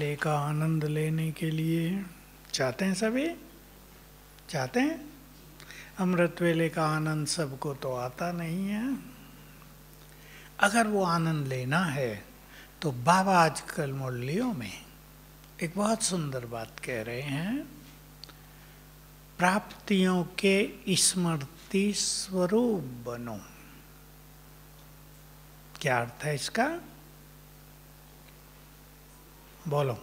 वेले का आनंद लेने के लिए चाहते हैं सभी, चाहते हैं। अमृत वेले का आनंद सबको तो आता नहीं है। अगर वो आनंद लेना है तो बाबा आजकल मुरलियों में एक बहुत सुंदर बात कह रहे हैं, प्राप्तियों के स्मृति स्वरूप बनो। क्या अर्थ है इसका? बोलो।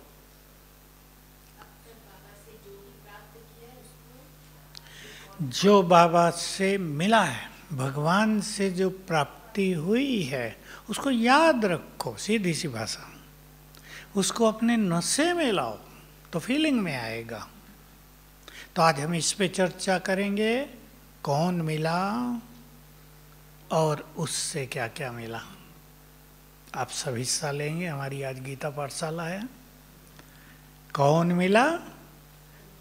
जो बाबा से मिला है, भगवान से जो प्राप्ति हुई है, उसको याद रखो। सीधी सी भाषा, उसको अपने नशे में लाओ तो फीलिंग में आएगा। तो आज हम इस पे चर्चा करेंगे, कौन मिला और उससे क्या क्या मिला। आप सब हिस्सा लेंगे, हमारी आज गीता पाठशाला है। कौन मिला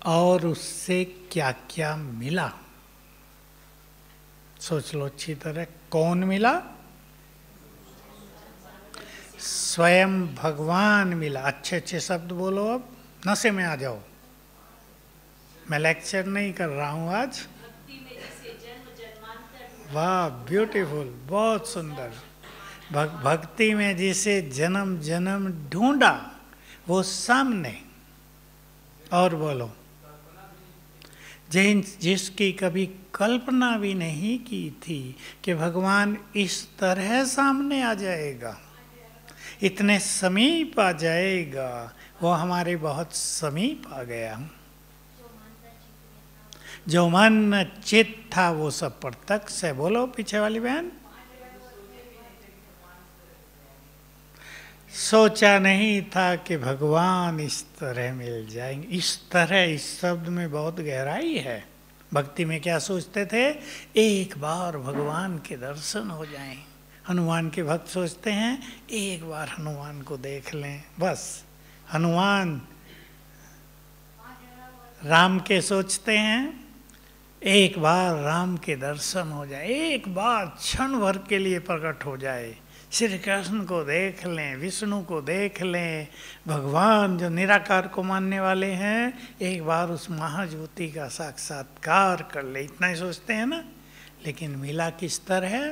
और उससे क्या क्या मिला, सोच लो अच्छी तरह। कौन मिला? स्वयं भगवान मिला। अच्छे अच्छे शब्द बोलो, अब नशे में आ जाओ। मैं लेक्चर नहीं कर रहा हूं आज। वाह, ब्यूटीफुल, बहुत सुंदर। भक्ति में जिसे जन्म जन्म ढूंढा वो सामने। और बोलो, जिसकी कभी कल्पना भी नहीं की थी कि भगवान इस तरह सामने आ जाएगा, इतने समीप आ जाएगा, वो हमारे बहुत समीप आ गया। जो मन चित था वो सब प्रत्यक्ष है। बोलो पीछे वाली बहन। सोचा नहीं था कि भगवान इस तरह मिल जाएंगे। इस तरह, इस शब्द में बहुत गहराई है। भक्ति में क्या सोचते थे? एक बार भगवान के दर्शन हो जाएं। हनुमान के भक्त सोचते हैं एक बार हनुमान को देख लें, बस। हनुमान राम के सोचते हैं एक बार राम के दर्शन हो जाए, एक बार क्षण भर के लिए प्रकट हो जाए, श्री कृष्ण को देख लें, विष्णु को देख लें, भगवान जो निराकार को मानने वाले हैं, एक बार उस महाज्योति का साक्षात्कार कर ले। इतना ही सोचते हैं ना। लेकिन मिला किस तरह है?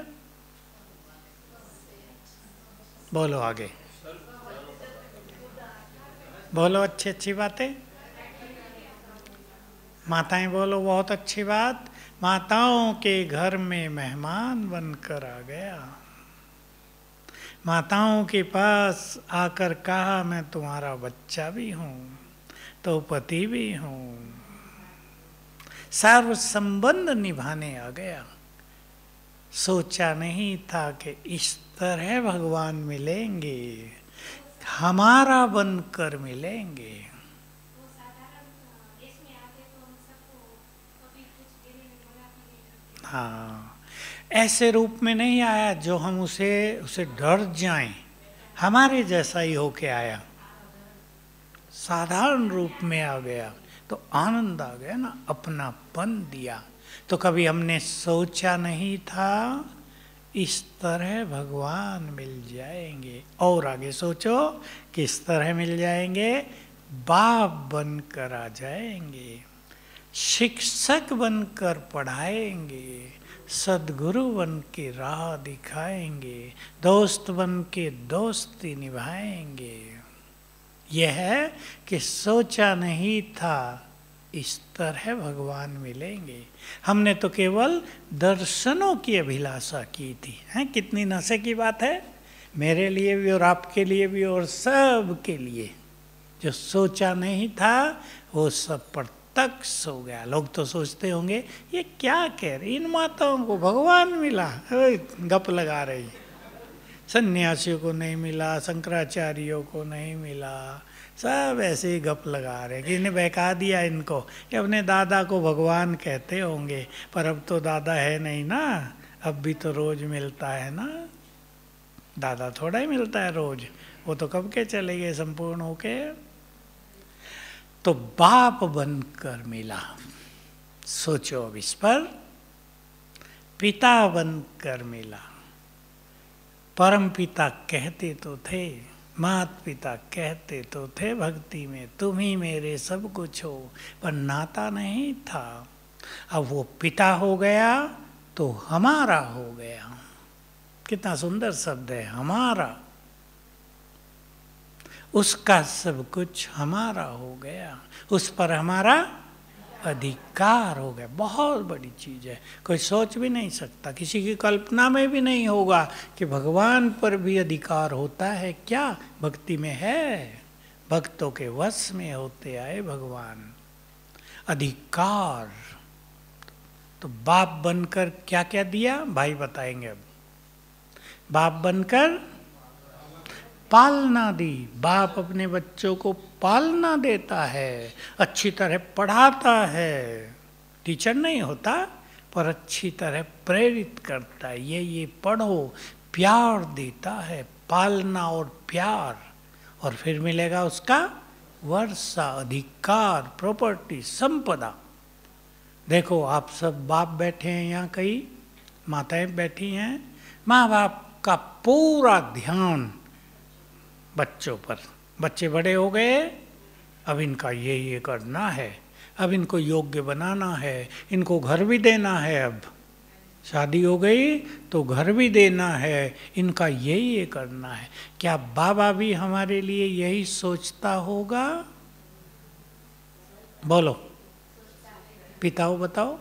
बोलो आगे, बोलो अच्छी अच्छी बातें। माताएं बोलो, बहुत अच्छी बात। माताओं के घर में मेहमान बनकर आ गया। माताओं के पास आकर कहा मैं तुम्हारा बच्चा भी हूँ तो पति भी हूँ। सर्व संबंध निभाने आ गया। सोचा नहीं था कि इस तरह भगवान मिलेंगे, हमारा बनकर मिलेंगे। हाँ, ऐसे रूप में नहीं आया जो हम उसे डर जाएं। हमारे जैसा ही होके आया, साधारण रूप में आ गया तो आनंद आ गया ना, अपनापन दिया। तो कभी हमने सोचा नहीं था इस तरह भगवान मिल जाएंगे। और आगे सोचो किस तरह मिल जाएंगे? बाप बनकर आ जाएंगे, शिक्षक बनकर पढ़ाएंगे, सदगुरु बन के राह दिखाएंगे, दोस्त बन के दोस्ती निभाएंगे। यह है कि सोचा नहीं था इस तरह भगवान मिलेंगे। हमने तो केवल दर्शनों की अभिलाषा की थी। हैं, कितनी नशे की बात है, मेरे लिए भी और आपके लिए भी और सब के लिए। जो सोचा नहीं था वो सब प्रत्यक्ष हो गया। लोग तो सोचते होंगे ये क्या कह रही, इन माताओं को भगवान मिला, गप लगा रही। सन्यासियों को नहीं मिला, शंकराचार्यों को नहीं मिला, सब ऐसे ही गप लगा रहे कि इन्हें बहका दिया इनको कि अपने दादा को भगवान कहते होंगे। पर अब तो दादा है नहीं ना, अब भी तो रोज मिलता है ना। दादा थोड़ा ही मिलता है रोज, वो तो कब के चले गए संपूर्ण होके। तो बाप बनकर मिला। सोचो अब इस पर। पिता बनकर मिला। परम पिता कहते तो थे माता पिता कहते तो थे भक्ति में तुम ही मेरे सब कुछ हो, पर नाता नहीं था। अब वो पिता हो गया तो हमारा हो गया। कितना सुंदर शब्द है, हमारा। उसका सब कुछ हमारा हो गया, उस पर हमारा अधिकार हो गया। बहुत बड़ी चीज है, कोई सोच भी नहीं सकता, किसी की कल्पना में भी नहीं होगा कि भगवान पर भी अधिकार होता है। क्या भक्ति में है? भक्तों के वश में होते आए भगवान। अधिकार तो बाप बनकर क्या क्या दिया भाई बताएंगे। अब बाप बनकर पालना दी। बाप अपने बच्चों को पालना देता है, अच्छी तरह पढ़ाता है। टीचर नहीं होता, पर अच्छी तरह प्रेरित करता है, ये पढ़ो, प्यार देता है। पालना और प्यार, और फिर मिलेगा उसका वर्षा, अधिकार, प्रॉपर्टी, संपदा। देखो आप सब बाप बैठे हैं यहाँ, कई माताएं बैठी हैं। माँ बाप का पूरा ध्यान बच्चों पर। बच्चे बड़े हो गए, अब इनका ये करना है, अब इनको योग्य बनाना है, इनको घर भी देना है। अब शादी हो गई तो घर भी देना है, इनका ये करना है। क्या बाबा भी हमारे लिए यही सोचता होगा? बोलो, पिताओं बताओ।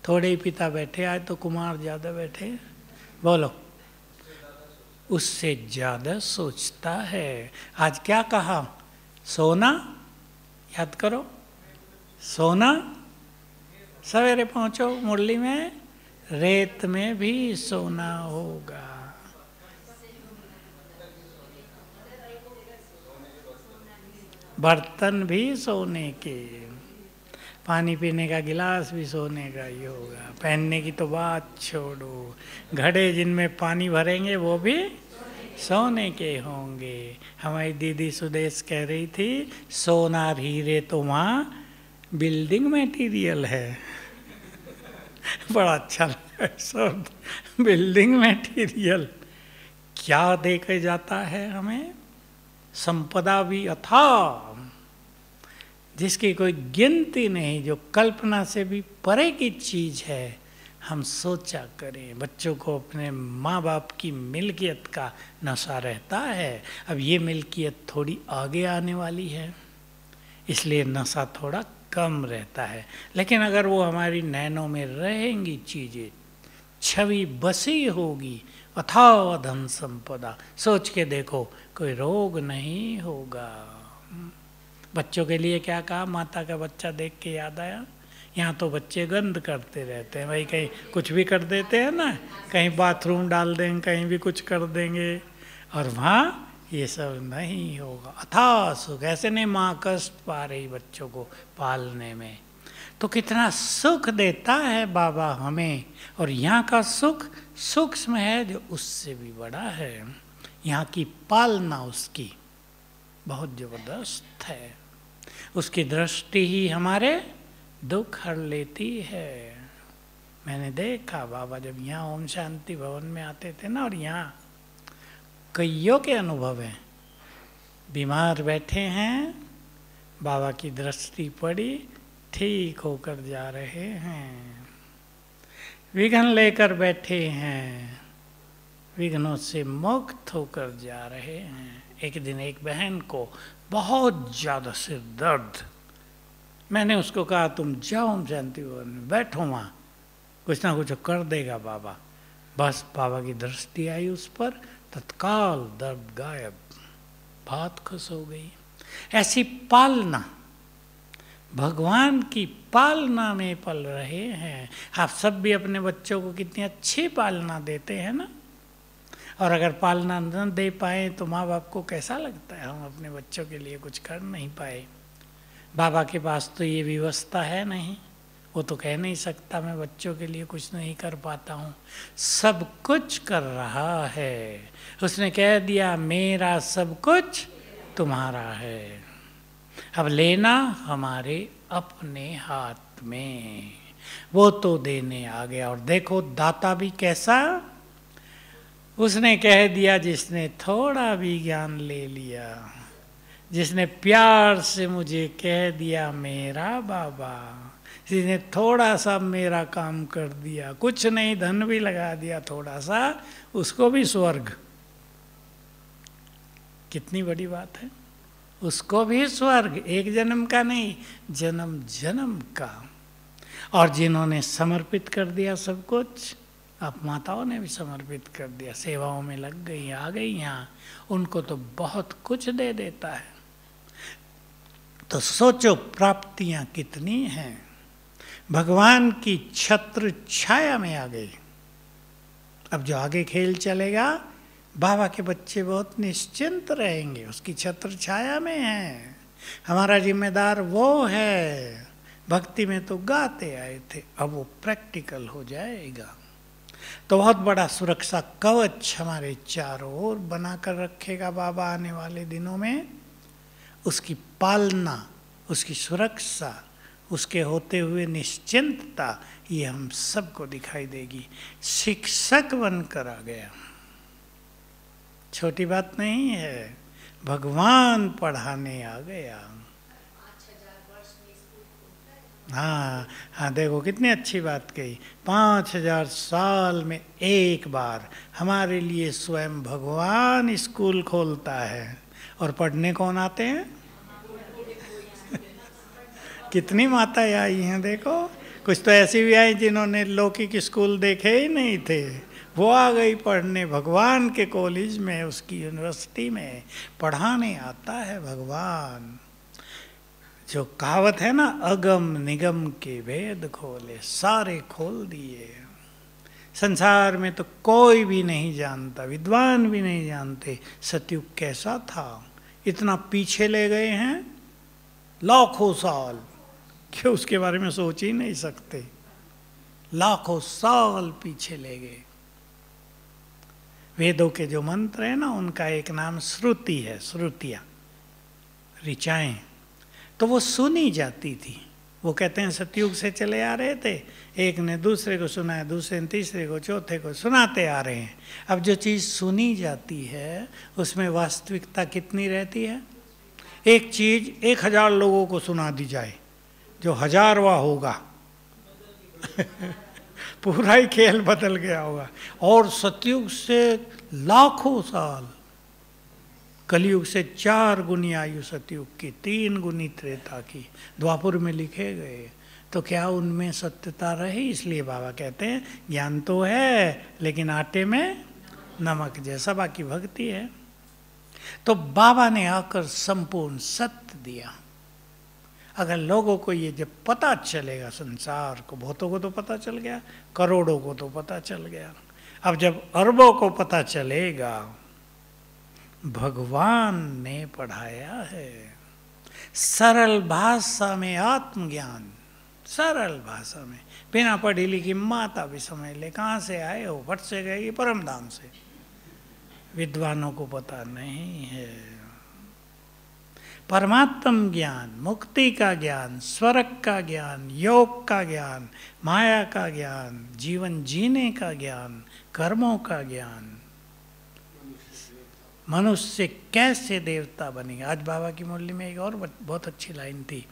थोड़े ही पिता बैठे, आज तो कुमार ज़्यादा बैठे। बोलो, उससे ज़्यादा सोचता है। आज क्या कहा? सोना, याद करो, सोना। सवेरे पहुँचो मुरली में, रेत में भी सोना होगा। बर्तन भी सोने के, पानी पीने का गिलास भी सोने का ही होगा। पहनने की तो बात छोड़ो, घड़े जिनमें पानी भरेंगे वो भी सोने के होंगे। हमारी दीदी सुदेश कह रही थी, सोनार हीरे तो वहाँ बिल्डिंग मटेरियल है। बड़ा अच्छा लगा शब्द, बिल्डिंग मटेरियल। क्या देखे जाता है हमें? संपदा भी अथाह, जिसकी कोई गिनती नहीं, जो कल्पना से भी परे की चीज है। हम सोचा करें, बच्चों को अपने माँ बाप की मिल्कियत का नशा रहता है। अब ये मिल्कियत थोड़ी आगे आने वाली है, इसलिए नशा थोड़ा कम रहता है। लेकिन अगर वो हमारी नैनों में रहेंगी चीज़ें, छवि बसी होगी, अथाह धन संपदा, सोच के देखो कोई रोग नहीं होगा। बच्चों के लिए क्या कहा? माता का बच्चा देख के याद आया। यहाँ तो बच्चे गंद करते रहते हैं भाई, कहीं कुछ भी कर देते हैं ना, कहीं बाथरूम डाल देंगे, कहीं भी कुछ कर देंगे, और वहाँ ये सब नहीं होगा। अथाह सुख, ऐसे नहीं माँ कष्ट पा रही बच्चों को पालने में, तो कितना सुख देता है बाबा हमें। और यहाँ का सुख सूक्ष्म है, जो उससे भी बड़ा है। यहाँ की पालना उसकी बहुत जबरदस्त है। उसकी दृष्टि ही हमारे दुख हर लेती है। मैंने देखा बाबा जब यहाँ ओम शांति भवन में आते थे ना, और यहाँ कईयों के अनुभव हैं, बीमार बैठे हैं, बाबा की दृष्टि पड़ी, ठीक होकर जा रहे हैं। विघ्न लेकर बैठे हैं, विघ्नों से मुक्त होकर जा रहे हैं। एक दिन एक बहन को बहुत ज़्यादा सिर दर्द, मैंने उसको कहा तुम जाओ ओम शांति भवन में बैठो, वहाँ कुछ ना कुछ कर देगा बाबा। बस बाबा की दृष्टि आई उस पर, तत्काल दर्द गायब, बात खुश हो गई। ऐसी पालना, भगवान की पालना में पल रहे हैं। आप सब भी अपने बच्चों को कितनी अच्छी पालना देते हैं ना। और अगर पालना न दे पाए तो माँ बाप को कैसा लगता है, हम अपने बच्चों के लिए कुछ कर नहीं पाए। बाबा के पास तो ये व्यवस्था है नहीं, वो तो कह नहीं सकता मैं बच्चों के लिए कुछ नहीं कर पाता हूँ। सब कुछ कर रहा है, उसने कह दिया मेरा सब कुछ तुम्हारा है। अब लेना हमारे अपने हाथ में, वो तो देने आ गया। और देखो दाता भी कैसा, उसने कह दिया जिसने थोड़ा भी ज्ञान ले लिया, जिसने प्यार से मुझे कह दिया मेरा बाबा, जिसने थोड़ा सा मेरा काम कर दिया, कुछ नहीं धन भी लगा दिया थोड़ा सा, उसको भी स्वर्ग। कितनी बड़ी बात है, उसको भी स्वर्ग, एक जन्म का नहीं, जन्म जन्म का। और जिन्होंने समर्पित कर दिया सब कुछ, आप माताओं ने भी समर्पित कर दिया, सेवाओं में लग गई, आ गई यहाँ, उनको तो बहुत कुछ दे देता है। तो सोचो प्राप्तियां कितनी हैं, भगवान की छत्र छाया में आ गई। अब जो आगे खेल चलेगा, बाबा के बच्चे बहुत निश्चिंत रहेंगे, उसकी छत्र छाया में है। हमारा जिम्मेदार वो है। भक्ति में तो गाते आए थे, अब वो प्रैक्टिकल हो जाएगा। तो बहुत बड़ा सुरक्षा कवच हमारे चारों ओर बनाकर रखेगा बाबा आने वाले दिनों में। उसकी पालना, उसकी सुरक्षा, उसके होते हुए निश्चिंतता, ये हम सबको दिखाई देगी। शिक्षक बनकर आ गया, छोटी बात नहीं है, भगवान पढ़ाने आ गया। हाँ हाँ, देखो कितनी अच्छी बात कही, 5000 साल में एक बार हमारे लिए स्वयं भगवान स्कूल खोलता है। और पढ़ने कौन आते हैं? कितनी माताएं आई हैं देखो। कुछ तो ऐसी भी आई जिन्होंने लौकिक स्कूल देखे ही नहीं थे, वो आ गई पढ़ने भगवान के कॉलेज में, उसकी यूनिवर्सिटी में पढ़ाने आता है भगवान। जो कहावत है ना, अगम निगम के भेद खोले, सारे खोल दिए। संसार में तो कोई भी नहीं जानता, विद्वान भी नहीं जानते सतयुग कैसा था। इतना पीछे ले गए हैं, लाखों साल, कि उसके बारे में सोच ही नहीं सकते। लाखों साल पीछे ले गए। वेदों के जो मंत्र है ना, उनका एक नाम श्रुति है, श्रुतियाँ, ऋचाएं। तो वो सुनी जाती थी। वो कहते हैं सतयुग से चले आ रहे थे, एक ने दूसरे को सुनाया, दूसरे ने तीसरे को, चौथे को, सुनाते आ रहे हैं। अब जो चीज़ सुनी जाती है उसमें वास्तविकता कितनी रहती है? एक चीज़ 1000 लोगों को सुना दी जाए, जो 1000वां होगा पूरा ही खेल बदल गया होगा। और सतयुग से लाखों साल, कलयुग से 4 गुनी आयु सतयुग की, 3 गुनी त्रेता की, द्वापुर में लिखे गए। तो क्या उनमें सत्यता रही? इसलिए बाबा कहते हैं ज्ञान तो है लेकिन आटे में नमक जैसा, बाकी भक्ति है। तो बाबा ने आकर संपूर्ण सत्य दिया। अगर लोगों को ये जब पता चलेगा, संसार को, बहुतों को तो पता चल गया, करोड़ों को तो पता चल गया, अब जब अरबों को पता चलेगा भगवान ने पढ़ाया है, सरल भाषा में आत्मज्ञान, सरल भाषा में, बिना पढ़ी लिखी माता भी समझ ले। कहाँ से आए हो? भट्ट से गए, परम धाम से। विद्वानों को पता नहीं है। परमात्म ज्ञान, मुक्ति का ज्ञान, स्वर्ग का ज्ञान, योग का ज्ञान, माया का ज्ञान, जीवन जीने का ज्ञान, कर्मों का ज्ञान, मनुष्य कैसे देवता बनेगा। आज बाबा की मुरली में एक और बहुत अच्छी लाइन थी,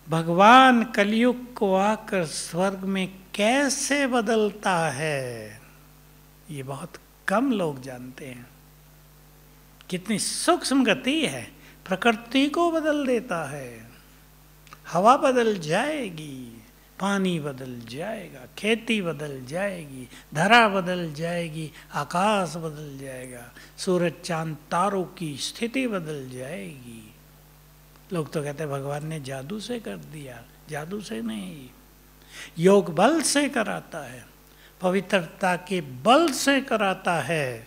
भगवान कलयुग को आकर स्वर्ग में कैसे बदलता है, ये बहुत कम लोग जानते हैं। कितनी सूक्ष्म गति है, प्रकृति को बदल देता है। हवा बदल जाएगी, पानी बदल जाएगा, खेती बदल जाएगी, धरा बदल जाएगी, आकाश बदल जाएगा, सूरज चांद तारों की स्थिति बदल जाएगी। लोग तो कहते हैं भगवान ने जादू से कर दिया। जादू से नहीं, योग बल से कराता है, पवित्रता के बल से कराता है।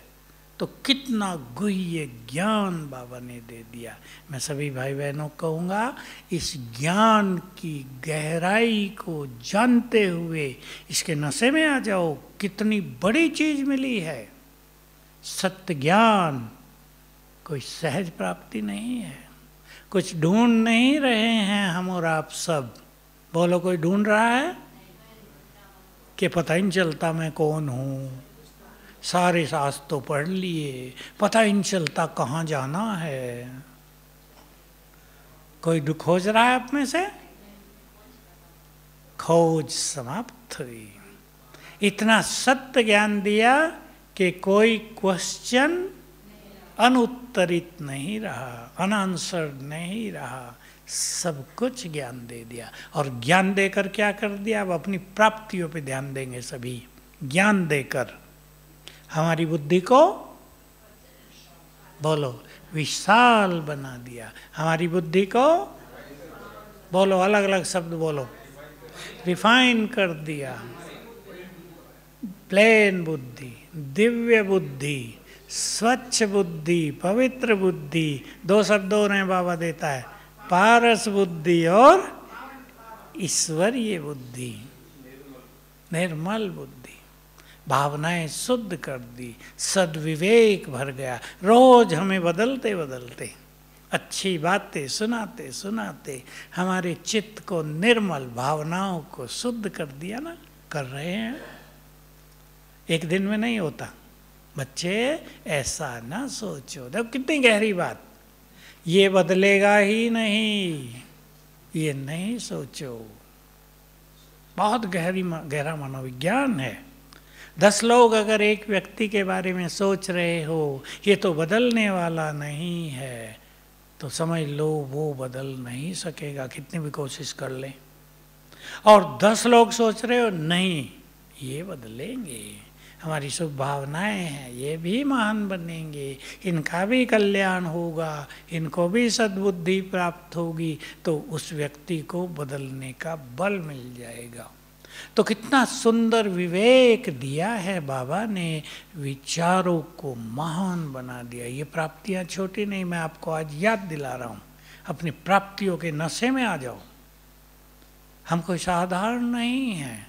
तो कितना गुह्य ज्ञान बाबा ने दे दिया। मैं सभी भाई बहनों को कहूँगा, इस ज्ञान की गहराई को जानते हुए इसके नशे में आ जाओ। कितनी बड़ी चीज मिली है। सत्य ज्ञान कोई सहज प्राप्ति नहीं है, कुछ ढूंढ नहीं रहे हैं हम और आप सब। बोलो, कोई ढूंढ रहा है कि पता ही नहीं चलता मैं कौन हूँ, सारे शास्त्र तो पढ़ लिए, पता ही नहीं चलता कहाँ जाना है। कोई खोज रहा है आप में से? खोज समाप्त हुई। इतना सत्य ज्ञान दिया कि कोई क्वेश्चन अनुत्तरित नहीं रहा, अनआंसर्ड नहीं रहा, सब कुछ ज्ञान दे दिया। और ज्ञान देकर क्या कर दिया? अब अपनी प्राप्तियों पे ध्यान देंगे सभी। ज्ञान देकर हमारी बुद्धि को, बोलो, विशाल बना दिया। हमारी बुद्धि को, बोलो, अलग अलग शब्द बोलो, रिफाइन कर दिया। प्लेन बुद्धि, दिव्य बुद्धि, स्वच्छ बुद्धि, पवित्र बुद्धि, दो शब्दों ने बाबा देता है, पारस बुद्धि और ईश्वरीय बुद्धि, निर्मल बुद्धि। भावनाएं शुद्ध कर दी, सद्विवेक भर गया। रोज हमें बदलते बदलते अच्छी बातें सुनाते सुनाते हमारे चित्त को निर्मल, भावनाओं को शुद्ध कर दिया ना। कर रहे हैं, एक दिन में नहीं होता। बच्चे ऐसा ना सोचो, देखो कितनी गहरी बात। ये बदलेगा ही नहीं, ये नहीं सोचो। बहुत गहरा मनोविज्ञान है। 10 लोग अगर एक व्यक्ति के बारे में सोच रहे हो ये तो बदलने वाला नहीं है, तो समझ लो वो बदल नहीं सकेगा, कितनी भी कोशिश कर ले। और 10 लोग सोच रहे हो नहीं ये बदलेंगे, हमारी शुभ भावनाएं हैं, ये भी महान बनेंगे, इनका भी कल्याण होगा, इनको भी सद्बुद्धि प्राप्त होगी, तो उस व्यक्ति को बदलने का बल मिल जाएगा। तो कितना सुंदर विवेक दिया है बाबा ने, विचारों को महान बना दिया। ये प्राप्तियां छोटी नहीं, मैं आपको आज याद दिला रहा हूँ। अपनी प्राप्तियों के नशे में आ जाओ। हम कोई साधारण नहीं हैं,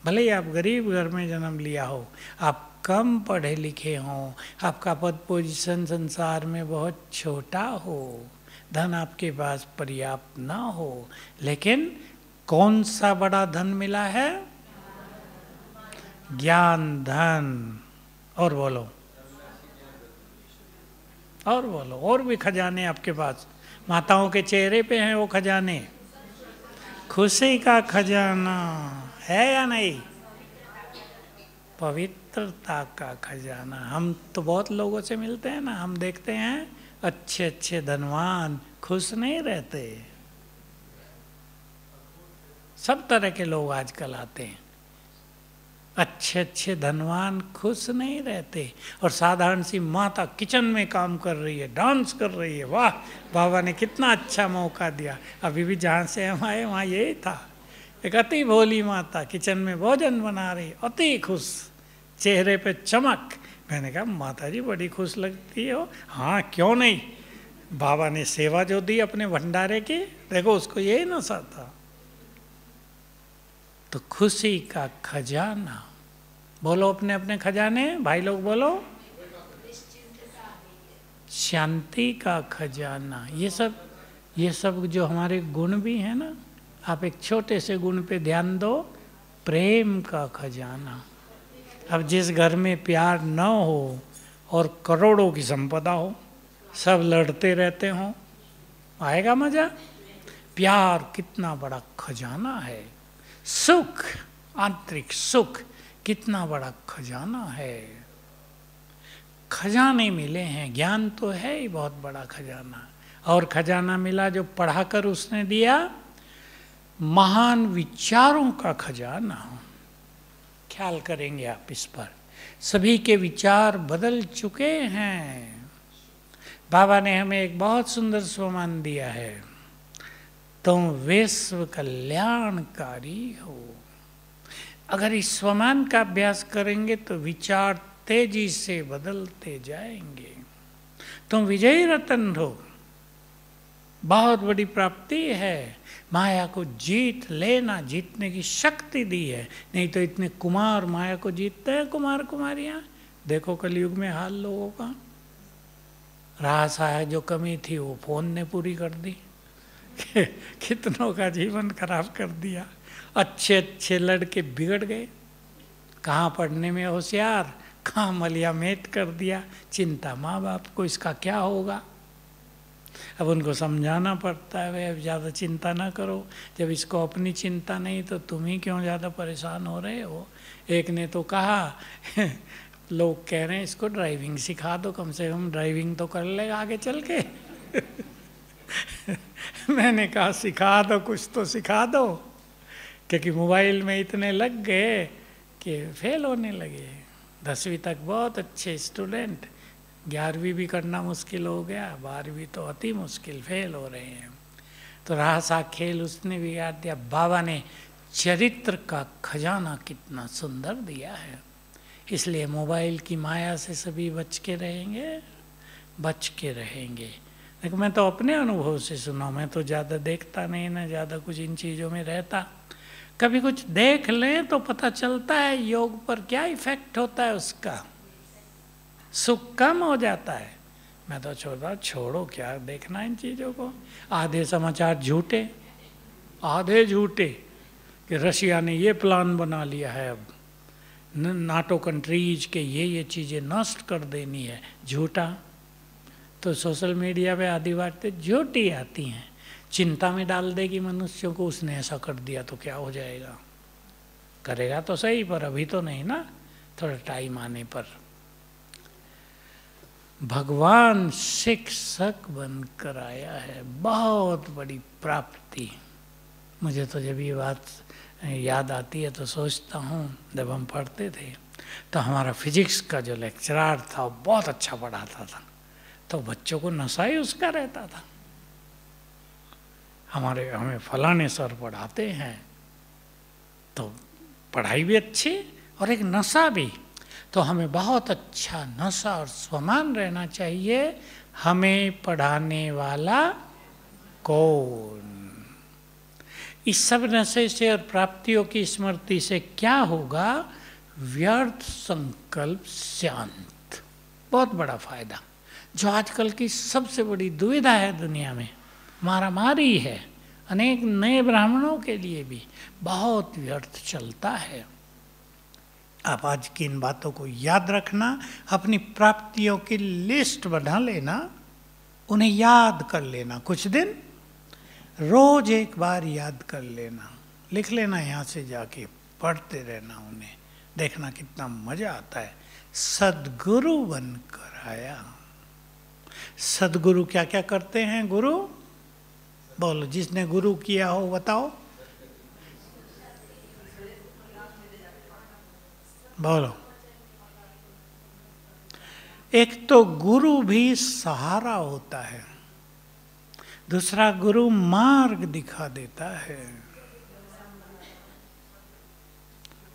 भले ही आप गरीब घर में जन्म लिया हो, आप कम पढ़े लिखे हों, आपका पद पोजीशन संसार में बहुत छोटा हो, धन आपके पास पर्याप्त ना हो, लेकिन कौन सा बड़ा धन मिला है? ज्ञान धन। और बोलो, और बोलो, और भी खजाने आपके पास। माताओं के चेहरे पे हैं वो खजाने, खुशी का खजाना है या नहीं? पवित्रता का खजाना। हम तो बहुत लोगों से मिलते हैं ना, हम देखते हैं अच्छे अच्छे धनवान खुश नहीं रहते। सब तरह के लोग आजकल आते हैं, अच्छे अच्छे धनवान खुश नहीं रहते। और साधारण सी माता किचन में काम कर रही है, डांस कर रही है, वाह बाबा ने कितना अच्छा मौका दिया। अभी भी जहाँ से हम आए वहाँ यही था, एक अति भोली माता किचन में भोजन बना रही, अति खुश, चेहरे पे चमक। मैंने कहा माता जी बड़ी खुश लगती हो। हाँ क्यों नहीं, बाबा ने सेवा जो दी अपने भंडारे की, देखो उसको यही नशा था। तो खुशी का खजाना, बोलो अपने अपने खजाने, भाई लोग बोलो। शांति का खजाना, ये सब जो हमारे गुण भी हैं ना, आप एक छोटे से गुण पे ध्यान दो, प्रेम का खजाना। अब जिस घर में प्यार न हो और करोड़ों की संपदा हो, सब लड़ते रहते हों, आएगा मजा? प्यार कितना बड़ा खजाना है। सुख, आंतरिक सुख कितना बड़ा खजाना है। खजाने मिले हैं, ज्ञान तो है ही बहुत बड़ा खजाना। और खजाना मिला जो पढ़ाकर उसने दिया, महान विचारों का खजाना। ख्याल करेंगे आप इस पर, सभी के विचार बदल चुके हैं। बाबा ने हमें एक बहुत सुंदर स्वमान दिया है, तुम विश्व कल्याणकारी हो। अगर इस स्वमान का अभ्यास करेंगे तो विचार तेजी से बदलते जाएंगे। तुम विजयी रतन हो, बहुत बड़ी प्राप्ति है। माया को जीत लेना, जीतने की शक्ति दी है। नहीं तो इतने कुमार माया को जीतते हैं, कुमार कुमारियां। देखो कलयुग में हाल लोगों का। रास आया जो कमी थी वो फोन ने पूरी कर दी, कितनों का जीवन खराब कर दिया। अच्छे अच्छे लड़के बिगड़ गए। कहाँ पढ़ने में होशियार, कहाँ मलिया मेट कर दिया, चिंता माँ बाप को इसका क्या होगा। अब उनको समझाना पड़ता है, वे अब ज़्यादा चिंता ना करो, जब इसको अपनी चिंता नहीं तो तुम ही क्यों ज़्यादा परेशान हो रहे हो। एक ने तो कहा लोग कह रहे हैं इसको ड्राइविंग सिखा दो, कम से कम ड्राइविंग तो कर लेगा आगे चल के। मैंने कहा सिखा दो, कुछ तो सिखा दो, क्योंकि मोबाइल में इतने लग गए कि फेल होने लगे। 10वीं तक बहुत अच्छे स्टूडेंट, 11वीं भी करना मुश्किल हो गया, 12वीं तो अति मुश्किल, फेल हो रहे हैं। तो रहा सा खेल उसने बिगाड़ दिया। बाबा ने चरित्र का खजाना कितना सुंदर दिया है, इसलिए मोबाइल की माया से सभी बच के रहेंगे, बच के रहेंगे। देखो मैं तो अपने अनुभव से सुना, मैं तो ज़्यादा देखता नहीं ना, ज़्यादा कुछ इन चीज़ों में रहता। कभी कुछ देख लें तो पता चलता है योग पर क्या इफेक्ट होता है, उसका सुख कम हो जाता है। मैं तो छोड़ो क्या देखना इन चीज़ों को। आधे समाचार झूठे, आधे झूठे कि रशिया ने ये प्लान बना लिया है, अब नाटो कंट्रीज के ये चीज़ें नष्ट कर देनी है, झूठा। तो सोशल मीडिया पे आधी बातें झूठी आती हैं, चिंता में डाल देगी मनुष्यों को, उसने ऐसा कर दिया तो क्या हो जाएगा। करेगा तो सही, पर अभी तो नहीं ना, थोड़ा टाइम आने पर। भगवान शिक्षक बनकर आया है, बहुत बड़ी प्राप्ति। मुझे तो जब ये बात याद आती है तो सोचता हूँ, जब हम पढ़ते थे तो हमारा फिजिक्स का जो लेक्चरर था वो बहुत अच्छा पढ़ाता था, तो बच्चों को नशा ही उसका रहता था। हमें फलाने सर पढ़ाते हैं तो पढ़ाई भी अच्छी और एक नशा भी, तो हमें बहुत अच्छा नशा और स्वमान रहना चाहिए। हमें पढ़ाने वाला कौन? इस सब नशे से और प्राप्तियों की स्मृति से क्या होगा? व्यर्थ संकल्प शांत, बहुत बड़ा फायदा। जो आजकल की सबसे बड़ी दुविधा है दुनिया में, मारामारी है, अनेक नए ब्राह्मणों के लिए भी बहुत व्यर्थ चलता है। आप आज की इन बातों को याद रखना, अपनी प्राप्तियों की लिस्ट बना लेना, उन्हें याद कर लेना, कुछ दिन रोज एक बार याद कर लेना, लिख लेना, यहाँ से जाके पढ़ते रहना उन्हें, देखना कितना मजा आता है। सद्गुरु बनकर आया। सद्गुरु क्या क्या करते हैं? गुरु बोलो, जिसने गुरु किया हो बताओ, बोलो। एक तो गुरु भी सहारा होता है, दूसरा गुरु मार्ग दिखा देता है।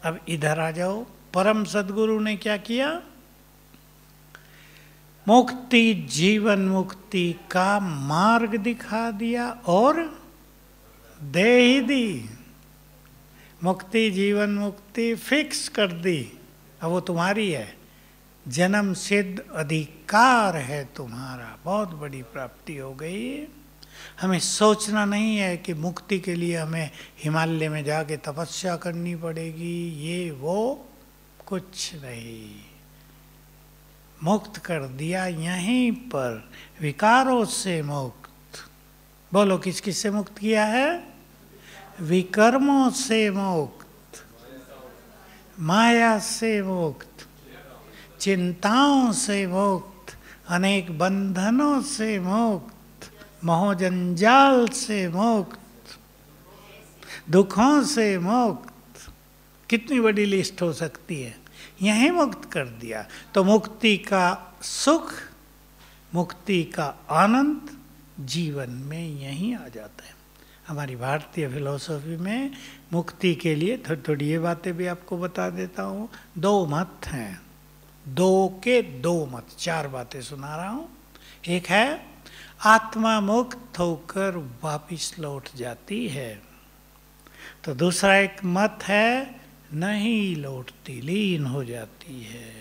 अब इधर आ जाओ, परम सद्गुरु ने क्या किया? मुक्ति, जीवन मुक्ति का मार्ग दिखा दिया और दे ही दी। मुक्ति, जीवन मुक्ति फिक्स कर दी, अब वो तुम्हारी है, जन्म सिद्ध अधिकार है तुम्हारा, बहुत बड़ी प्राप्ति हो गई। हमें सोचना नहीं है कि मुक्ति के लिए हमें हिमालय में जाके तपस्या करनी पड़ेगी, ये वो कुछ नहीं, मुक्त कर दिया यहीं पर, विकारों से मुक्त। बोलो, किस किस से मुक्त किया है? विकर्मों से मुक्त, माया से मुक्त, चिंताओं से मुक्त, अनेक बंधनों से मुक्त, मोहजंजाल से मुक्त, दुखों से मुक्त। कितनी बड़ी लिस्ट हो सकती है, यहीं मुक्त कर दिया। तो मुक्ति का सुख, मुक्ति का आनंद जीवन में यहीं आ जाता है। हमारी भारतीय फिलॉसफी में मुक्ति के लिए थोड़ी थोड़ी ये बातें भी आपको बता देता हूँ। 2 मत हैं, 2 के 2 मत, 4 बातें सुना रहा हूँ। एक है आत्मा मुक्त होकर वापिस लौट जाती है, तो दूसरा एक मत है नहीं लौटती, लीन हो जाती है,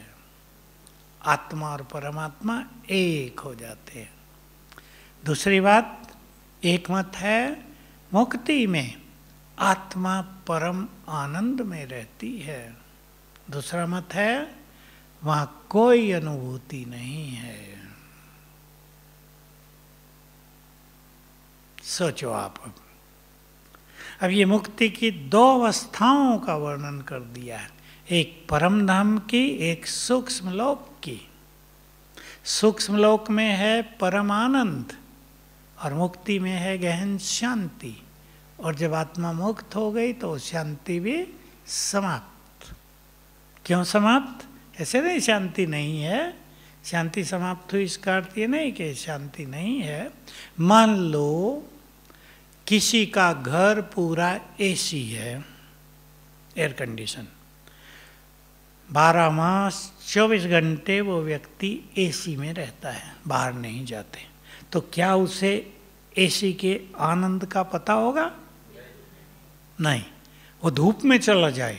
आत्मा और परमात्मा एक हो जाते हैं। दूसरी बात, एक मत है मुक्ति में आत्मा परम आनंद में रहती है, दूसरा मत है वहां कोई अनुभूति नहीं है। सोचो आप। अब ये मुक्ति की दो अवस्थाओं का वर्णन कर दिया है, एक परम धाम की, एक सूक्ष्म लोक की। सूक्ष्म लोक में है परम आनंद और मुक्ति में है गहन शांति। और जब आत्मा मुक्त हो गई तो शांति भी समाप्त। क्यों समाप्त? ऐसे नहीं शांति नहीं है, शांति समाप्त हुई इसका अर्थ ये नहीं कि शांति नहीं है। मान लो किसी का घर पूरा एसी है, एयर कंडीशन, 12 मास 24 घंटे वो व्यक्ति एसी में रहता है, बाहर नहीं जाते, तो क्या उसे एसी के आनंद का पता होगा? नहीं। वो धूप में चला जाए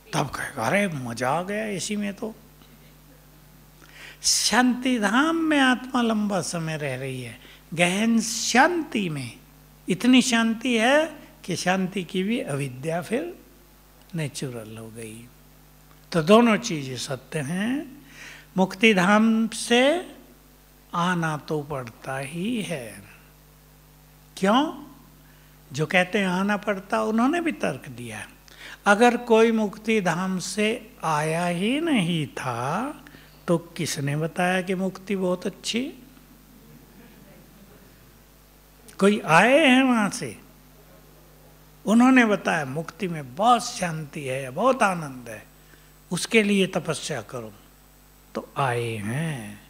तब कहेगा अरे मजा आ गया एसी में। तो शांति धाम में आत्मा लंबा समय रह रही है, गहन शांति में। इतनी शांति है कि शांति की भी अविद्या फिर नेचुरल हो गई। तो दोनों चीजें सत्य हैं। मुक्ति धाम से आना तो पड़ता ही है। क्यों? जो कहते हैं आना पड़ता, उन्होंने भी तर्क दिया। अगर कोई मुक्ति धाम से आया ही नहीं था तो किसने बताया कि मुक्ति बहुत अच्छी? कोई आए हैं वहां से, उन्होंने बताया मुक्ति में बहुत शांति है, बहुत आनंद है, उसके लिए तपस्या करो, तो आए हैं।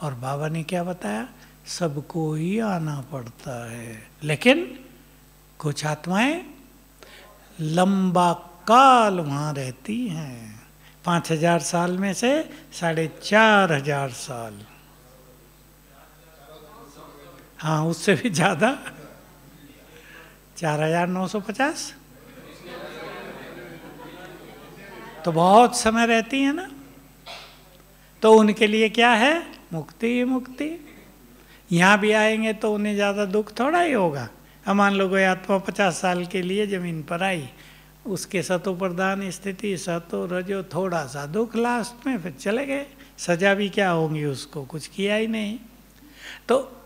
और बाबा ने क्या बताया? सबको ही आना पड़ता है, लेकिन कुछ आत्माएं लंबा काल वहां रहती हैं। 5000 साल में से 4500 साल, हाँ उससे भी ज्यादा, 4950, तो बहुत समय रहती है ना। तो उनके लिए क्या है? मुक्ति ही मुक्ति। यहाँ भी आएंगे तो उन्हें ज़्यादा दुख थोड़ा ही होगा। अब मान लो कोई आत्मा 50 साल के लिए जमीन पर आई, उसके सतो प्रधान स्थिति, सतो रजो, थोड़ा सा दुख लास्ट में, फिर चले गए। सजा भी क्या होंगी उसको, कुछ किया ही नहीं। तो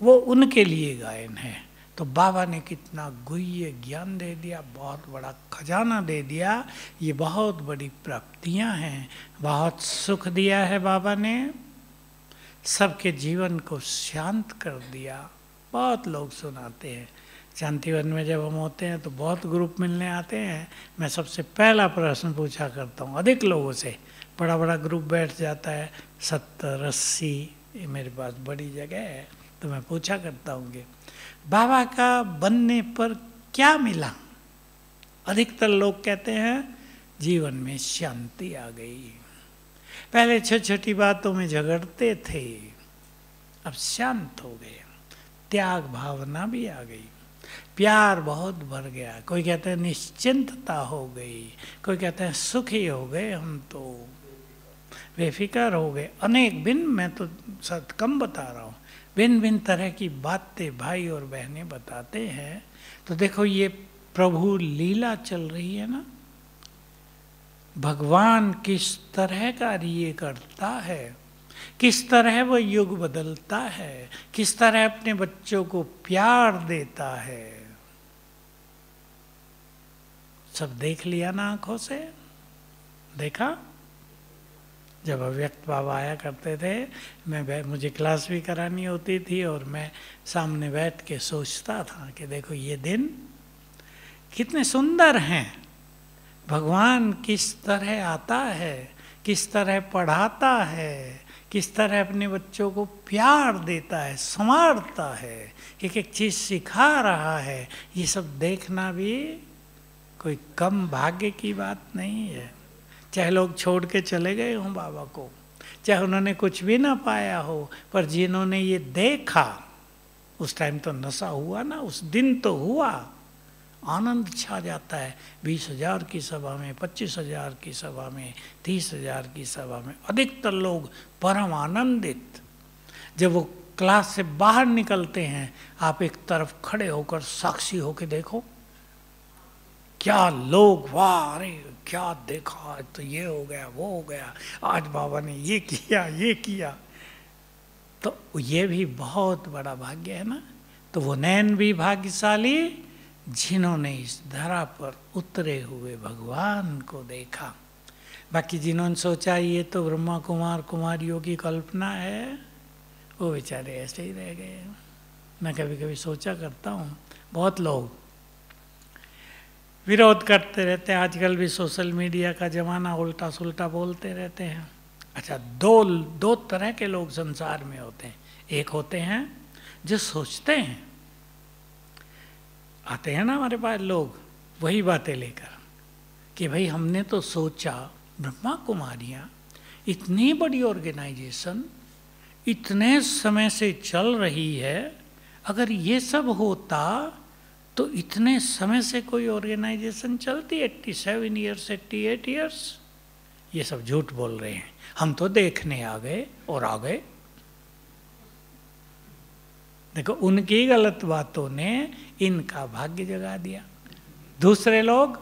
वो उनके लिए गायन है। तो बाबा ने कितना गुह्य ज्ञान दे दिया, बहुत बड़ा खजाना दे दिया। ये बहुत बड़ी प्राप्तियां हैं, बहुत सुख दिया है बाबा ने, सबके जीवन को शांत कर दिया। बहुत लोग सुनाते हैं, शांतिवन में जब हम होते हैं तो बहुत ग्रुप मिलने आते हैं। मैं सबसे पहला प्रश्न पूछा करता हूँ अधिक लोगों से, बड़ा बड़ा ग्रुप बैठ जाता है 70 80, ये मेरे पास बड़ी जगह है, तो मैं पूछा करता हूँ कि बाबा का बनने पर क्या मिला? अधिकतर लोग कहते हैं जीवन में शांति आ गई। पहले छोटी छोटी बातों में झगड़ते थे, अब शांत हो गए, त्याग भावना भी आ गई, प्यार बहुत भर गया। कोई कहते हैं निश्चिंतता हो गई, कोई कहते हैं सुखी हो गए, हम तो बेफिक्र हो गए। अनेक भिन्न, मैं तो सत कम बता रहा हूँ, भिन्न भिन्न तरह की बातें भाई और बहनें बताते हैं। तो देखो ये प्रभु लीला चल रही है ना, भगवान किस तरह कार्य करता है, किस तरह वो युग बदलता है, किस तरह अपने बच्चों को प्यार देता है, सब देख लिया ना आंखों से, देखा। जब अव्यक्त बाबा आया करते थे, मुझे क्लास भी करानी होती थी और मैं सामने बैठ के सोचता था कि देखो ये दिन कितने सुंदर हैं, भगवान किस तरह आता है, किस तरह पढ़ाता है, किस तरह अपने बच्चों को प्यार देता है, संवारता है, एक एक चीज़ सिखा रहा है। ये सब देखना भी कोई कम भाग्य की बात नहीं है। चाहे लोग छोड़ के चले गए हों बाबा को, चाहे उन्होंने कुछ भी ना पाया हो, पर जिन्होंने ये देखा, उस टाइम तो नशा हुआ ना, उस दिन तो हुआ, आनंद छा जाता है। 20,000 की सभा में, 25,000 की सभा में, 30,000 की सभा में अधिकतर लोग परम आनंदित। जब वो क्लास से बाहर निकलते हैं, आप एक तरफ खड़े होकर साक्षी होकर देखो क्या लोग, वाह अरे क्या देखा, तो ये हो गया वो हो गया, आज बाबा ने ये किया ये किया। तो ये भी बहुत बड़ा भाग्य है ना। तो वो नैन भी भाग्यशाली जिन्होंने इस धरा पर उतरे हुए भगवान को देखा। बाकी जिन्होंने सोचा ये तो ब्रह्मा कुमार कुमारियों की कल्पना है, वो बेचारे ऐसे ही रह गए। मैं कभी कभी सोचा करता हूँ, बहुत लोग विरोध करते रहते हैं, आजकल भी सोशल मीडिया का ज़माना, उल्टा सुल्टा बोलते रहते हैं। अच्छा, दो तरह के लोग संसार में होते हैं। एक होते हैं जो सोचते हैं, आते हैं ना हमारे पास लोग वही बातें लेकर कि भाई हमने तो सोचा ब्रह्मा कुमारियाँ इतनी बड़ी ऑर्गेनाइजेशन इतने समय से चल रही है, अगर ये सब होता तो इतने समय से कोई ऑर्गेनाइजेशन चलती, 87 ईयर्स 88 ईयर्स। ये सब झूठ बोल रहे हैं, हम तो देखने आ गए और आ गए। देखो, उनकी गलत बातों ने इनका भाग्य जगा दिया। दूसरे लोग,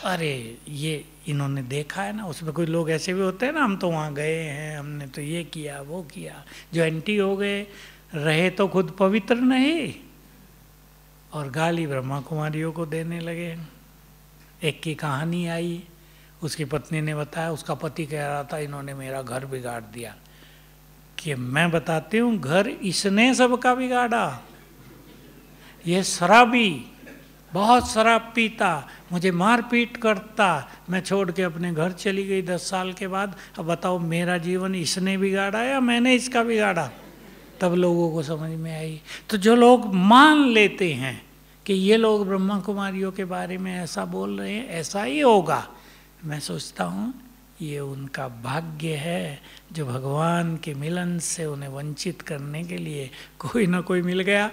अरे ये इन्होंने देखा है ना, उसमें कोई लोग ऐसे भी होते हैं ना, हम तो वहाँ गए हैं, हमने तो ये किया वो किया, जो एंटी हो गए, रहे तो खुद पवित्र नहीं और गाली ब्रह्मा कुमारियों को देने लगे। एक की कहानी आई, उसकी पत्नी ने बताया, उसका पति कह रहा था इन्होंने मेरा घर बिगाड़ दिया। कि मैं बताती हूँ, घर इसने सबका बिगाड़ा। ये शराबी, बहुत शराब पीता, मुझे मार पीट करता, मैं छोड़ के अपने घर चली गई 10 साल के बाद। अब बताओ मेरा जीवन इसने बिगाड़ा या मैंने इसका बिगाड़ा? तब लोगों को समझ में आई। तो जो लोग मान लेते हैं कि ये लोग ब्रह्मा कुमारियों के बारे में ऐसा बोल रहे हैं, ऐसा ही होगा, मैं सोचता हूँ ये उनका भाग्य है जो भगवान के मिलन से उन्हें वंचित करने के लिए कोई ना कोई मिल गया।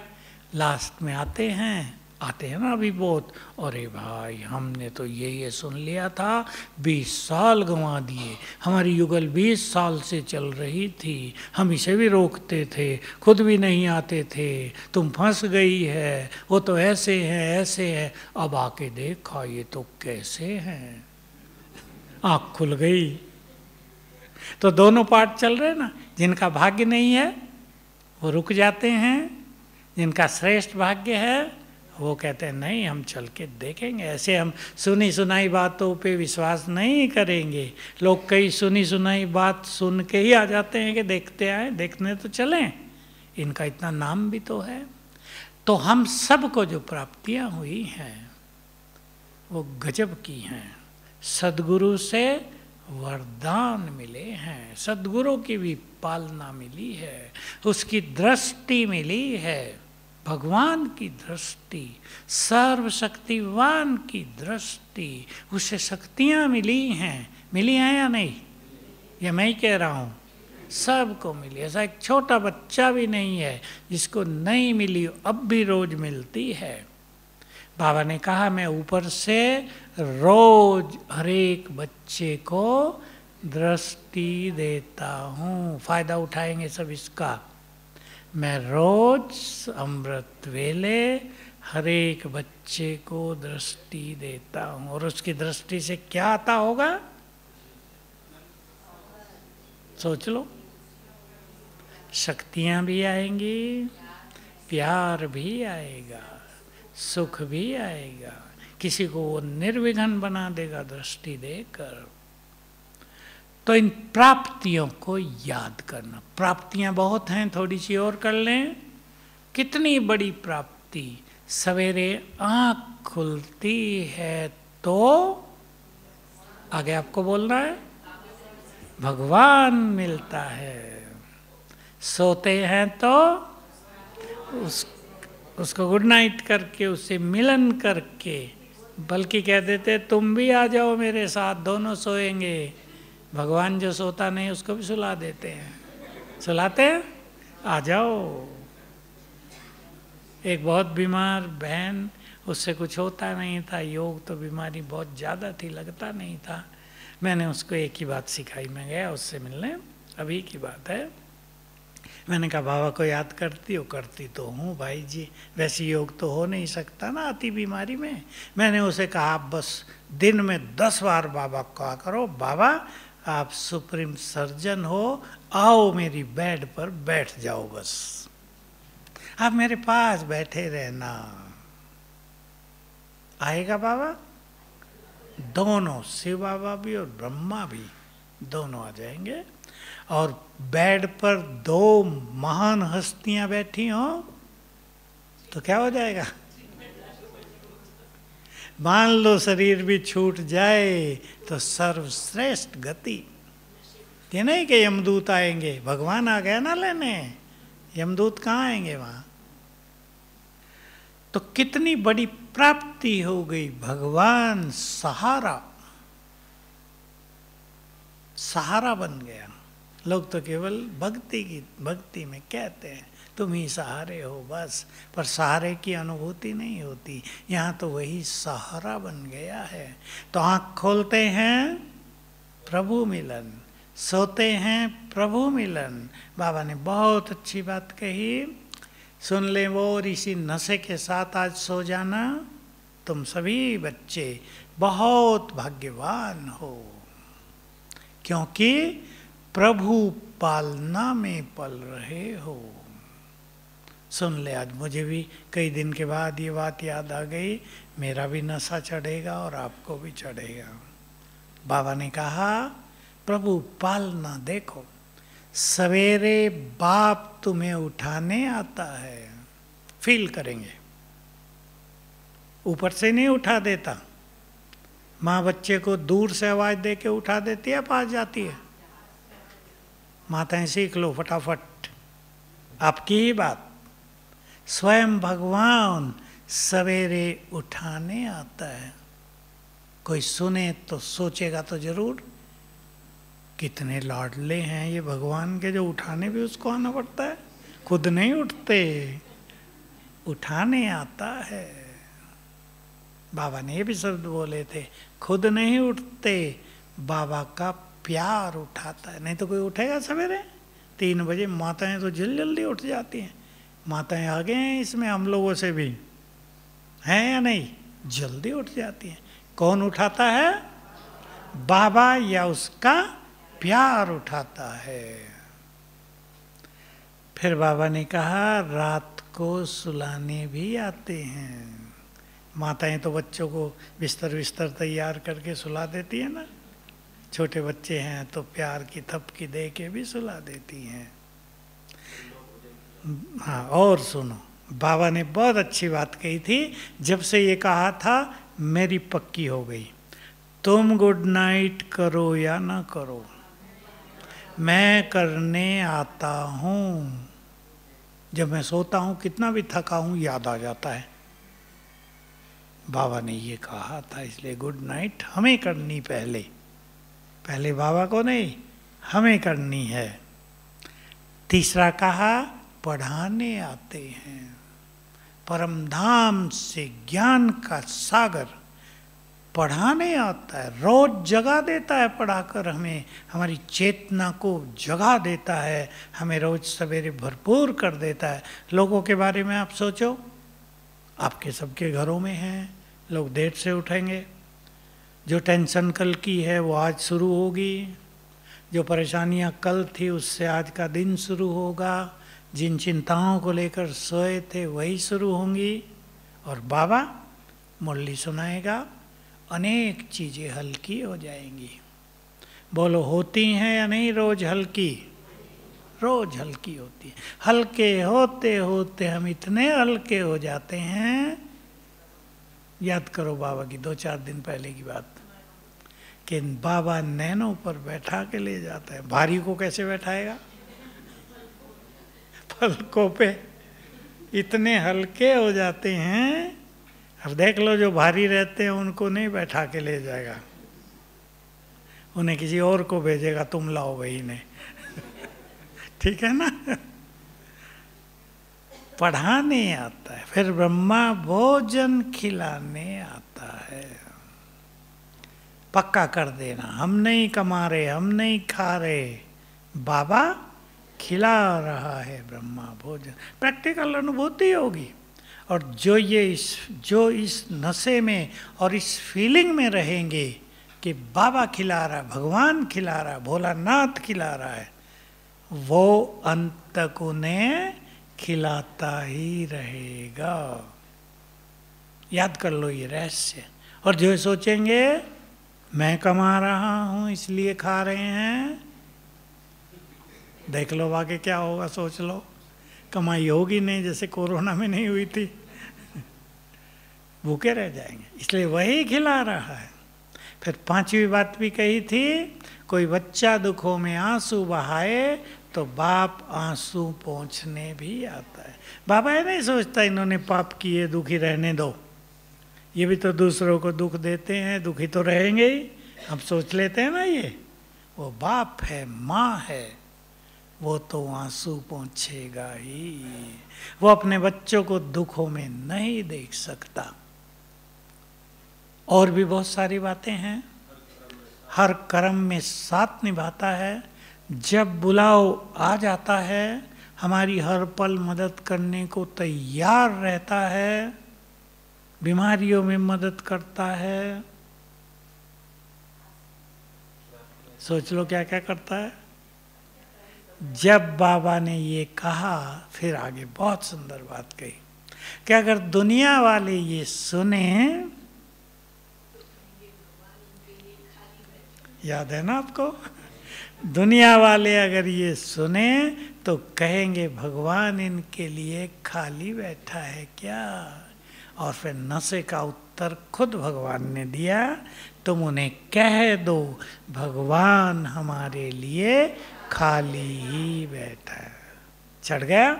लास्ट में आते हैं ना अभी बहुत, अरे भाई हमने तो ये सुन लिया था, 20 साल गंवा दिए, हमारी युगल 20 साल से चल रही थी, हम इसे भी रोकते थे, खुद भी नहीं आते थे, तुम फंस गई है, वो तो ऐसे है, अब आके देखा ये तो कैसे हैं। आँख खुल गई। तो दोनों पार्ट चल रहे ना। जिनका भाग्य नहीं है वो रुक जाते हैं, जिनका श्रेष्ठ भाग्य है वो कहते हैं नहीं हम चल के देखेंगे। ऐसे हम सुनी सुनाई बातों पे विश्वास नहीं करेंगे। लोग कई सुनी सुनाई बात सुन के ही आ जाते हैं कि देखते आए, देखने तो चलें, इनका इतना नाम भी तो है। तो हम सबको जो प्राप्तियां हुई हैं वो गजब की हैं। सद्गुरु से वरदान मिले हैं, सद्गुरु की भी पालना मिली है, उसकी दृष्टि मिली है, भगवान की दृष्टि, सर्वशक्तिवान की दृष्टि, उसे शक्तियाँ मिली हैं या नहीं? ये मैं ही कह रहा हूँ, सबको मिली। ऐसा एक छोटा बच्चा भी नहीं है जिसको नहीं मिली, अब भी रोज मिलती है। बाबा ने कहा मैं ऊपर से रोज हर एक बच्चे को दृष्टि देता हूँ, फायदा उठाएंगे सब इसका। मैं रोज अमृत वेले हर एक बच्चे को दृष्टि देता हूँ, और उसकी दृष्टि से क्या आता होगा सोच लो। शक्तियाँ भी आएंगी, प्यार भी आएगा, सुख भी आएगा, किसी को वो निर्विघ्न बना देगा दृष्टि देकर। तो इन प्राप्तियों को याद करना। प्राप्तियां बहुत हैं, थोड़ी सी और कर लें। कितनी बड़ी प्राप्ति, सवेरे आँख खुलती है तो आगे आपको बोलना है, भगवान मिलता है। सोते हैं तो उसको गुड नाइट करके, उससे मिलन करके, बल्कि कह देते तुम भी आ जाओ मेरे साथ, दोनों सोएंगे। भगवान जो सोता नहीं उसको भी सुला देते हैं, सुलाते हैं, आ जाओ। एक बहुत बीमार बहन, उससे कुछ होता नहीं था, योग तो बीमारी बहुत ज़्यादा थी, लगता नहीं था। मैंने उसको एक ही बात सिखाई, मैं गया उससे मिलने, अभी की बात है। मैंने कहा बाबा को याद करती हो? करती तो हूँ भाई जी, वैसे योग तो हो नहीं सकता ना अति बीमारी में। मैंने उसे कहा आप बस दिन में 10 बार बाबा को कहा करो, बाबा आप सुप्रीम सर्जन हो, आओ मेरी बेड पर बैठ जाओ, बस आप मेरे पास बैठे रहना। आएगा बाबा? दोनों, शिव बाबा भी और ब्रह्मा भी, दोनों आ जाएंगे। और बेड पर 2 महान हस्तियां बैठी हो तो क्या हो जाएगा? मान लो शरीर भी छूट जाए तो सर्वश्रेष्ठ गति। ये नहीं कि यमदूत आएंगे, भगवान आ गया ना लेने, यमदूत कहाँ आएंगे वहां। तो कितनी बड़ी प्राप्ति हो गई, भगवान सहारा, सहारा बन गया। लोग तो केवल भक्ति में कहते हैं तुम ही सहारे हो बस, पर सहारे की अनुभूति नहीं होती। यहाँ तो वही सहारा बन गया है। तो आँख खोलते हैं प्रभु मिलन, सोते हैं प्रभु मिलन। बाबा ने बहुत अच्छी बात कही, सुन ले वो, और इसी नशे के साथ आज सो जाना। तुम सभी बच्चे बहुत भाग्यवान हो, क्योंकि प्रभु पालना में पल रहे हो। सुन ले, आज मुझे भी कई दिन के बाद ये बात याद आ गई, मेरा भी नशा चढ़ेगा और आपको भी चढ़ेगा। बाबा ने कहा प्रभु पालना देखो, सवेरे बाप तुम्हें उठाने आता है, फील करेंगे, ऊपर से नहीं उठा देता। माँ बच्चे को दूर से आवाज दे के उठा देती है, पास जाती है। माताएं सीख लो फटाफट, आपकी ही बात। स्वयं भगवान सवेरे उठाने आता है। कोई सुने तो सोचेगा तो जरूर, कितने लाडले हैं ये भगवान के, जो उठाने भी उसको आना पड़ता है, खुद नहीं उठते, उठाने आता है। बाबा ने ये भी शब्द बोले थे, खुद नहीं उठते, बाबा का प्यार उठाता है। नहीं तो कोई उठेगा सवेरे 3 बजे? माताएं तो जल्दी उठ जाती हैं। माताएं आगे हैं इसमें हम लोगों से भी, हैं या नहीं? जल्दी उठ जाती हैं। कौन उठाता है? बाबा या उसका प्यार उठाता है। फिर बाबा ने कहा रात को सुलाने भी आते हैं। माताएं तो बच्चों को बिस्तर तैयार करके सुला देती है ना, छोटे बच्चे हैं तो प्यार की थपकी दे के भी सुला देती हैं। हाँ, और सुनो, बाबा ने बहुत अच्छी बात कही थी, जब से ये कहा था मेरी पक्की हो गई। तुम गुड नाइट करो या ना करो, मैं करने आता हूँ। जब मैं सोता हूँ कितना भी थका हूँ याद आ जाता है। बाबा ने ये कहा था, इसलिए गुड नाइट हमें करनी पहले बाबा को नहीं, हमें करनी है। तीसरा कहा पढ़ाने आते हैं, परम धाम से ज्ञान का सागर पढ़ाने आता है, रोज जगा देता है पढ़ाकर हमें, हमारी चेतना को जगा देता है, हमें रोज सवेरे भरपूर कर देता है। लोगों के बारे में आप सोचो, आपके सबके घरों में हैं, लोग देर से उठेंगे, जो टेंशन कल की है वो आज शुरू होगी, जो परेशानियां कल थी उससे आज का दिन शुरू होगा, जिन चिंताओं को लेकर सोए थे वही शुरू होंगी। और बाबा मुरली सुनाएगा, अनेक चीज़ें हल्की हो जाएंगी। बोलो होती हैं या नहीं रोज हल्की? रोज हल्की होती है। हल्के होते होते हम इतने हल्के हो जाते हैं, याद करो बाबा की 2-4 दिन पहले की बात, कि बाबा नैनों पर बैठा के ले जाता है। भारी को कैसे बैठाएगा? पलकों पे इतने हल्के हो जाते हैं। अब देख लो, जो भारी रहते हैं उनको नहीं बैठा के ले जाएगा, उन्हें किसी और को भेजेगा, तुम लाओ भाई ने ठीक है ना। पढ़ाने आता है, फिर ब्रह्मा भोजन खिलाने आता है। पक्का कर देना, हम नहीं कमा रहे, हम नहीं खा रहे, बाबा खिला रहा है ब्रह्मा भोजन। प्रैक्टिकल अनुभूति होगी। और जो इस नशे में और इस फीलिंग में रहेंगे कि बाबा खिला रहा, भगवान खिला रहा, भोलानाथ खिला रहा है, वो अंत तक उन्हें खिलाता ही रहेगा। याद कर लो ये रहस्य। और जो सोचेंगे मैं कमा रहा हूं इसलिए खा रहे हैं, देख लो आगे क्या होगा, सोच लो। कमाई होगी नहीं, जैसे कोरोना में नहीं हुई थी, भूखे रह जाएंगे। इसलिए वही खिला रहा है। फिर पांचवी बात भी कही थी, कोई बच्चा दुखों में आंसू बहाए तो बाप आंसू पोंछने भी आता है। बाबा ये नहीं सोचता इन्होंने पाप किए, दुखी रहने दो, ये भी तो दूसरों को दुख देते हैं, दुखी तो रहेंगे ही, हम सोच लेते हैं ना। ये वो बाप है, माँ है, वो तो आंसू पोंछेगा ही। वो अपने बच्चों को दुखों में नहीं देख सकता। और भी बहुत सारी बातें हैं। हर कर्म में साथ निभाता है। जब बुलाओ आ जाता है, हमारी हर पल मदद करने को तैयार रहता है, बीमारियों में मदद करता है। सोच लो क्या क्या करता है। जब बाबा ने ये कहा, फिर आगे बहुत सुंदर बात कही कि अगर दुनिया वाले ये सुने, याद है ना आपको, दुनिया वाले अगर ये सुने तो कहेंगे भगवान इनके लिए खाली बैठा है क्या। और फिर नशे का उत्तर खुद भगवान ने दिया, तुम उन्हें कह दो भगवान हमारे लिए खाली ही बैठा है। चढ़ गया।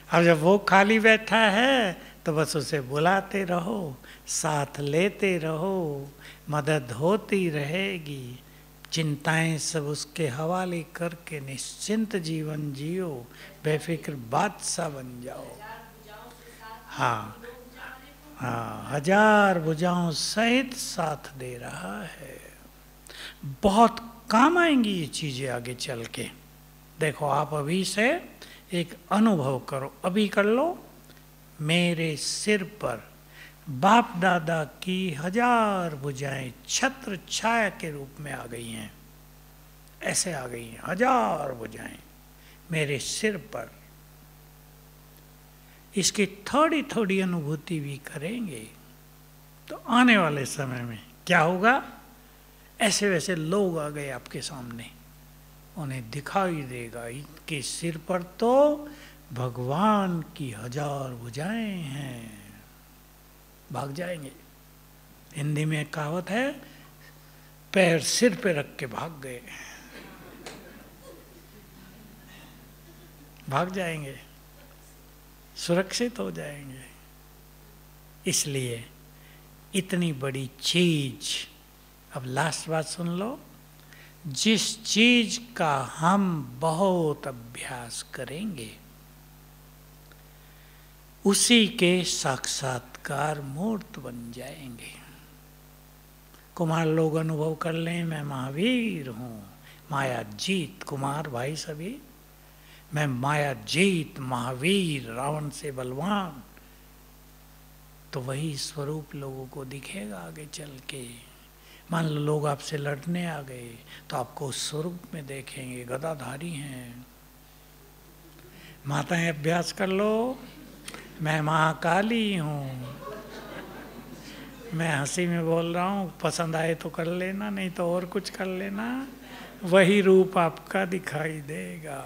अब जब वो खाली बैठा है तो बस उसे बुलाते रहो, साथ लेते रहो, मदद होती रहेगी। चिंताएं सब उसके हवाले करके निश्चिंत जीवन जियो, बेफिक्र बादशाह बन जाओ। हाँ हाँ, 1000 भुजाओं सहित साथ दे रहा है। बहुत काम आएंगी ये चीजें आगे चल के। देखो आप अभी से एक अनुभव करो, अभी कर लो। मेरे सिर पर बाप दादा की 1000 भुजाएं छत्र छाया के रूप में आ गई हैं। ऐसे आ गई हैं 1000 भुजाएं मेरे सिर पर। इसकी थोड़ी थोड़ी अनुभूति भी करेंगे तो आने वाले समय में क्या होगा, ऐसे वैसे लोग आ गए आपके सामने, उन्हें दिखाई देगा इनके सिर पर तो भगवान की 1000 भुजाएं हैं। भाग जाएंगे। हिंदी में एक कहावत है, पैर सिर पे रख के भाग गए। भाग जाएंगे, सुरक्षित हो जाएंगे। इसलिए इतनी बड़ी चीज, अब लास्ट बात सुन लो, जिस चीज का हम बहुत अभ्यास करेंगे उसी के साक्षात्कार मूर्त बन जाएंगे। कुमार लोग अनुभव कर लें, मैं महावीर हूँ, माया जीत, कुमार भाई सभी, मैं माया जीत महावीर, रावण से बलवान, तो वही स्वरूप लोगों को दिखेगा आगे चल के। मान लो लोग आपसे लड़ने आ गए तो आपको उस स्वरूप में देखेंगे, गदाधारी हैं। माताएं अभ्यास कर लो, मैं महाकाली हूँ, मैं हंसी में बोल रहा हूँ, पसंद आए तो कर लेना, नहीं तो और कुछ कर लेना। वही रूप आपका दिखाई देगा,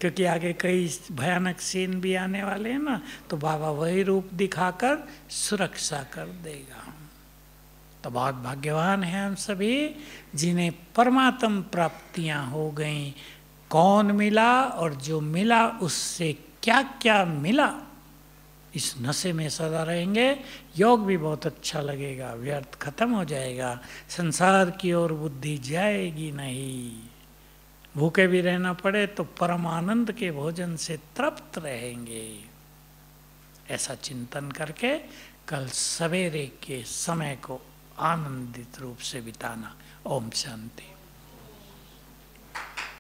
क्योंकि आगे कई भयानक सीन भी आने वाले हैं ना, तो बाबा वही रूप दिखाकर सुरक्षा कर देगा। तो बहुत भाग्यवान हैं हम सभी जिन्हें परमात्म प्राप्तियां हो गईं। कौन मिला और जो मिला उससे क्या क्या मिला, इस नशे में सदा रहेंगे। योग भी बहुत अच्छा लगेगा, व्यर्थ खत्म हो जाएगा, संसार की ओर बुद्धि जाएगी नहीं। भूखे भी रहना पड़े तो परम आनंद के भोजन से तृप्त रहेंगे। ऐसा चिंतन करके कल सवेरे के समय को आनंदित रूप से बिताना। ओम शांति।